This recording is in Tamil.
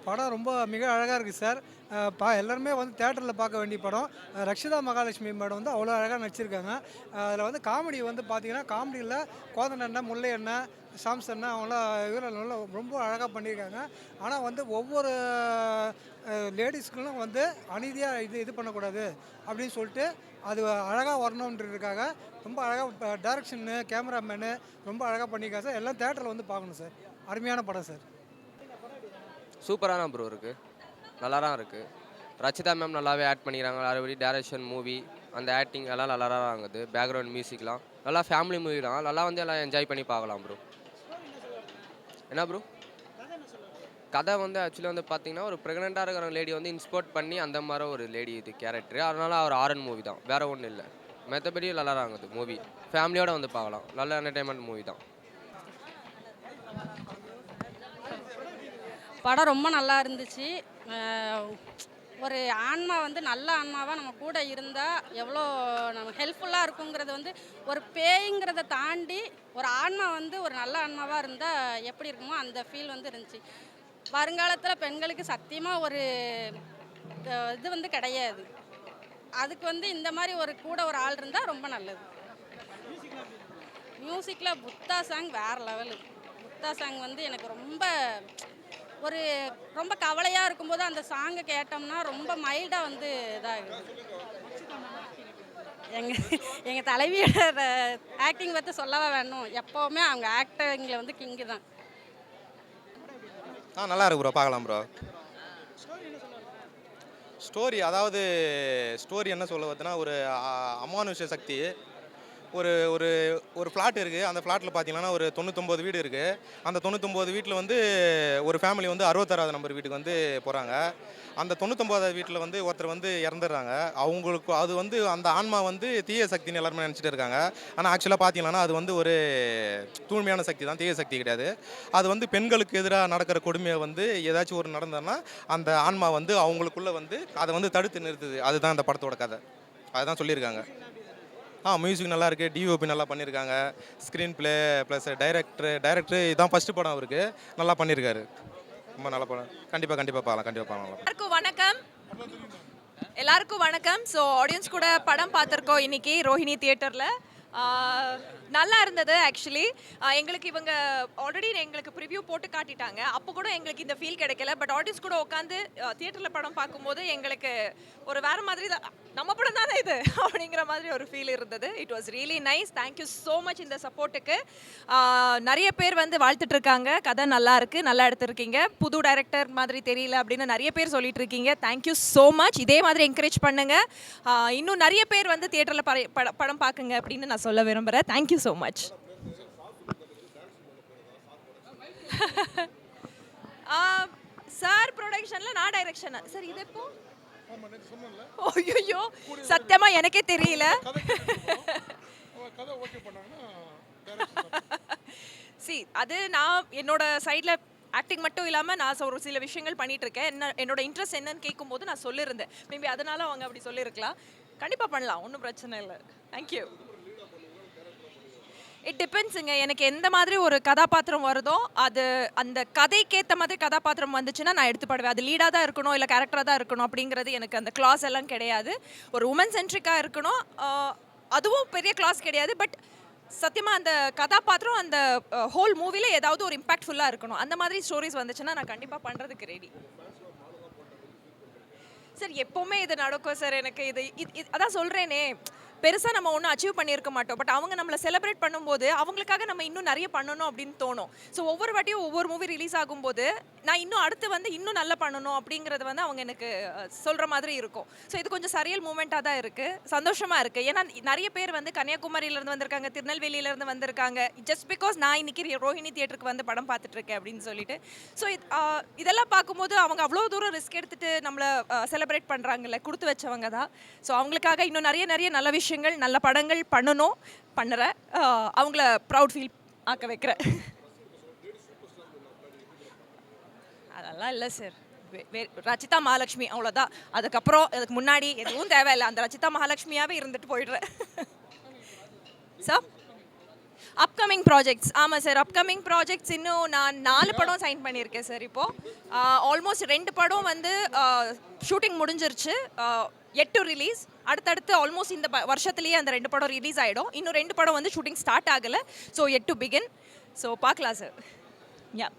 படம் ரொம்ப மிக அழகாக இருக்குது சார். எல்லாருமே வந்து தேட்டரில் பார்க்க வேண்டிய படம். ரக்ஷிதா மகாலட்சுமி மேடம் வந்து அவ்வளோ அழகாக நடிச்சிருக்காங்க. அதில் வந்து காமெடி வந்து பார்த்தீங்கன்னா, காமெடியில் கோதண்ட அண்ணன், முல்லை அண்ணன், சாம்ஸ் அண்ணன் அவங்களாம் இதில் நல்லா ரொம்ப அழகாக பண்ணியிருக்காங்க. ஆனால் வந்து ஒவ்வொரு லேடிஸ்களும் வந்து அநீதியாக இது பண்ணக்கூடாது அப்படின்னு சொல்லிட்டு அது அழகாக வரணுன்றதுக்காக ரொம்ப அழகாக டைரக்ஷன்னு, கேமராமேனு ரொம்ப அழகாக பண்ணியிருக்காங்க சார். எல்லாம் தேட்டரில் வந்து பார்க்கணும் சார். அருமையான படம் சார். சூப்பரான ப்ரோ இருக்குது, நல்லா தான் இருக்குது. ரச்சிதா மேம் நல்லாவே ஆக்ட் பண்ணிக்கிறாங்க. மறுபடி டேரக்ஷன், மூவி, அந்த ஆக்டிங் எல்லாம் நல்லா தான் ஆகுது. பேக்ரவுண்ட் மியூசிக்லாம் நல்லா ஃபேமிலி மூவி தான், நல்லா வந்து எல்லாம் என்ஜாய் பண்ணி பார்க்கலாம் ப்ரோ. என்ன ப்ரோ கதை வந்து ஆக்சுவலி வந்து பார்த்தீங்கன்னா, ஒரு ப்ரெக்னெண்ட்டாக இருக்கிற லேடி வந்து இன்ஸ்போர்ட் பண்ணி அந்த மாதிரி ஒரு லேடி இது கேரக்டர். அதனால அவர் ஆரன் மூவி தான், வேறு ஒன்றும் இல்லை. மற்றபடி நல்லா தான் ஆகுது மூவி. ஃபேமிலியோடு வந்து பார்க்கலாம், நல்ல என்டர்டைன்மெண்ட் மூவி தான். படம் ரொம்ப நல்லா இருந்துச்சு. ஒரு ஆன்மா வந்து நல்ல ஆன்மாவாக நம்ம கூட இருந்தால் எவ்வளோ நம்ம ஹெல்ப்ஃபுல்லாக இருக்குங்கிறது வந்து ஒரு பேய்ங்கிறத தாண்டி ஒரு ஆன்மா வந்து ஒரு நல்ல ஆன்மாவாக இருந்தால் எப்படி இருக்குமோ அந்த ஃபீல் வந்து இருந்துச்சு. வருங்காலத்தில் பெண்களுக்கு சத்தியமாக ஒரு இது வந்து கிடையாது. அதுக்கு வந்து இந்த மாதிரி ஒரு கூட ஒரு ஆள் இருந்தால் ரொம்ப நல்லது. மியூசிக்கில் புத்தா சாங் வேறு லெவலு. புத்தா சாங் வந்து எனக்கு ரொம்ப கவலையாக இருக்கும்போது அந்த சாங்கை கேட்டோம்னா ரொம்ப மைல்டாக வந்து இதாகுது. எங்கள் தலைவியோட ஆக்டிங் பற்றி சொல்லவே வேணும். எப்போவுமே அவங்க ஆக்டிங்கில் வந்து கிங்கு தான். நல்லா இருக்கு ப்ரோ, பார்க்கலாம் ப்ரோ. ஸ்டோரி ஸ்டோரி என்ன சொல்ல பார்த்தீங்கன்னா, ஒரு அமானுஷ சக்தி. ஒரு ஒரு ஒரு ஃப்ளாட் இருக்குது. அந்த ஃப்ளாட்டில் பார்த்தீங்கன்னா ஒரு 99 வீடு இருக்குது. அந்த 99 வீட்டில் வந்து ஒரு ஃபேமிலி வந்து 66வது நம்பர் வீட்டுக்கு வந்து போகிறாங்க. அந்த 99வது வீட்டில் வந்து ஒருத்தர் வந்து இறந்துடுறாங்க. அவங்களுக்கு அது வந்து அந்த ஆன்மா வந்து தீய சக்தின்னு எல்லாருமே நினச்சிட்டு இருக்காங்க. ஆனால் ஆக்சுவலாக பார்த்தீங்கன்னா அது வந்து ஒரு தூய்மையான சக்தி தான், தீய சக்தி கிடையாது. அது வந்து பெண்களுக்கு எதிராக நடக்கிற கொடுமையை வந்து ஏதாச்சும் ஒரு நடந்ததுன்னா அந்த ஆன்மா வந்து அவங்களுக்குள்ளே வந்து அதை வந்து தடுத்து நிறுத்துது. அதுதான் அந்த படத்தோட கதை. அதுதான் சொல்லியிருக்காங்க. மியூசிக் நல்லா இருக்குது, டிஓபி நல்லா பண்ணியிருக்காங்க. ஸ்க்ரீன் ப்ளே ப்ளஸ் டைரக்டர் இதான் ஃபஸ்ட்டு படம் அவருக்கு, நல்லா பண்ணியிருக்காரு. ரொம்ப நல்ல படம். கண்டிப்பாக பார்க்கலாம். எல்லாருக்கும் வணக்கம். ஸோ ஆடியன்ஸ் கூட படம் பார்த்துருக்கோம் இன்னைக்கு ரோஹிணி தியேட்டரில். நல்லா இருந்தது. ஆக்சுவலி எங்களுக்கு இவங்க ஆல்ரெடி எங்களுக்கு ப்ரிவ்யூ போட்டு காட்டிட்டாங்க. அப்போ கூட எங்களுக்கு இந்த ஃபீல் கிடைக்கல. பட் ஆடியன்ஸ் கூட உட்காந்து தியேட்டரில் படம் பார்க்கும்போது எங்களுக்கு ஒரு வேறு மாதிரி தான், நம்ம படம் தானே இது அப்படிங்கிற மாதிரி ஒரு ஃபீல் இருந்தது. It was really nice. Thank you so much இந்த சப்போர்ட்டுக்கு. நிறைய பேர் வந்து வாழ்த்துட்டு இருக்காங்க, கதை நல்லா இருக்குது, நல்லா எடுத்திருக்கீங்க, புது டைரக்டர் மாதிரி தெரியல அப்படின்னு நிறைய பேர் சொல்லிட்டு இருக்கீங்க. Thank you so much. இதே மாதிரி என்கரேஜ் பண்ணுங்கள். இன்னும் நிறைய பேர் வந்து தியேட்டரில் படம் பார்க்குங்க அப்படின்னு நான் சொல்ல விரும்புகிறேன். Thank you so much. சார் ப்ரொடக்ஷனில் நான் டைரக்ஷனா சார்? இது எப்போ? ஐயோ, சத்தியமா எனக்கே தெரியல. சி அது நான் என்னோட சைடில் ஆக்டிங் மட்டும் இல்லாமல் நான் ஒரு சில விஷயங்கள் பண்ணிட்டு இருக்கேன். என்னோட இன்ட்ரெஸ்ட் என்னன்னு கேட்கும்போது நான் சொல்லியிருந்தேன். மேபி அதனால அவங்க அப்படி சொல்லியிருக்கலாம். கண்டிப்பாக பண்ணலாம், ஒன்றும் பிரச்சனை இல்லை. தேங்க்யூ. இட் டிபெண்ட்ஸுங்க. எனக்கு எந்த மாதிரி ஒரு கதாபாத்திரம் வருதோ அது அந்த கதைக்கேற்ற மாதிரி கதாபாத்திரம் வந்துச்சுன்னா நான் எடுத்துப்படுவேன். அது லீடாக தான் இருக்கணும் இல்லை கேரக்டராக தான் இருக்கணும் அப்படிங்கிறது எனக்கு அந்த கிளாஸ் எல்லாம் கிடையாது. ஒரு உமன் சென்ட்ரிக்காக இருக்கணும், அதுவும் பெரிய கிளாஸ் கிடையாது. பட் சத்தியமாக அந்த கதாபாத்திரம் அந்த ஹோல் மூவியில் ஏதாவது ஒரு இம்பாக்ட்ஃபுல்லாக இருக்கணும். அந்த மாதிரி ஸ்டோரிஸ் வந்துச்சுன்னா நான் கண்டிப்பாக பண்ணுறதுக்கு ரெடி சார். எப்போவுமே இது நடக்கும் சார். எனக்கு இது அதான் சொல்கிறேனே, பெருசாக நம்ம ஒன்றும் அச்சீவ் பண்ணியிருக்க மாட்டோம். பட் அவங்க நம்மளை செலிப்ரேட் பண்ணும்போது அவங்களுக்காக நம்ம இன்னும் நிறைய பண்ணணும் அப்படின்னு தோணும். ஸோ ஒவ்வொரு வாட்டியும் ஒவ்வொரு மூவி ரிலீஸ் ஆகும்போது நான் இன்னும் அடுத்து வந்து இன்னும் நல்லா பண்ணணும் அப்படிங்கிறது வந்து அவங்க எனக்கு சொல்கிற மாதிரி இருக்கும். ஸோ இது கொஞ்சம் சரியல் மூமெண்ட்டாக தான் இருக்குது, சந்தோஷமாக இருக்குது. ஏன்னா நிறைய பேர் வந்து கன்னியாகுமரியிலேருந்து வந்திருக்காங்க, திருநெல்வேலியிலேருந்து வந்திருக்காங்க, ஜஸ்ட் பிகாஸ் நான் இன்னைக்கு ரோஹிணி தியேட்டருக்கு வந்து படம் பார்த்துட்ருக்கேன் அப்படின்னு சொல்லிட்டு. ஸோ இதெல்லாம் பார்க்கும்போது அவங்க அவ்வளோ தூரம் ரிஸ்க் எடுத்துகிட்டு நம்மளை செலிப்ரேட் பண்ணுறாங்கல்ல, கொடுத்து வச்சவங்க தான். ஸோ அவங்களுக்காக இன்னும் நிறைய நல்ல விஷயங்கள், நல்ல படங்கள் பண்ணுறேன். அவங்கள ப்ரவுட் ஃபீல் ஆக்க வைக்கிறேன். அதெல்லாம் இல்லை சார். ரச்சிதா மகாலட்சுமி அவ்வளோதான். அதுக்கப்புறம் அதுக்கு முன்னாடி எதுவும் தேவையில்லை. அந்த ரச்சிதா மகாலட்சுமியாகவே இருந்துட்டு போயிடுறேன் சார். அப்கமிங் ப்ராஜெக்ட்ஸ் ஆமாம் சார், அப்கமிங் ப்ராஜெக்ட்ஸ் இன்னும் நான் 4 படம் சைன் பண்ணியிருக்கேன் சார். இப்போது ஆல்மோஸ்ட் 2 படம் வந்து ஷூட்டிங் முடிஞ்சிருச்சு, 8 ரிலீஸ். அடுத்தடுத்து ஆல்மோஸ்ட் இந்த வருஷத்துலேயே அந்த 2 படம் ரிலீஸ் ஆகிடும். இன்னும் 2 படம் வந்து ஷூட்டிங் ஸ்டார்ட் ஆகலை. So yet to begin. So பார்க்கலாம் சார். யா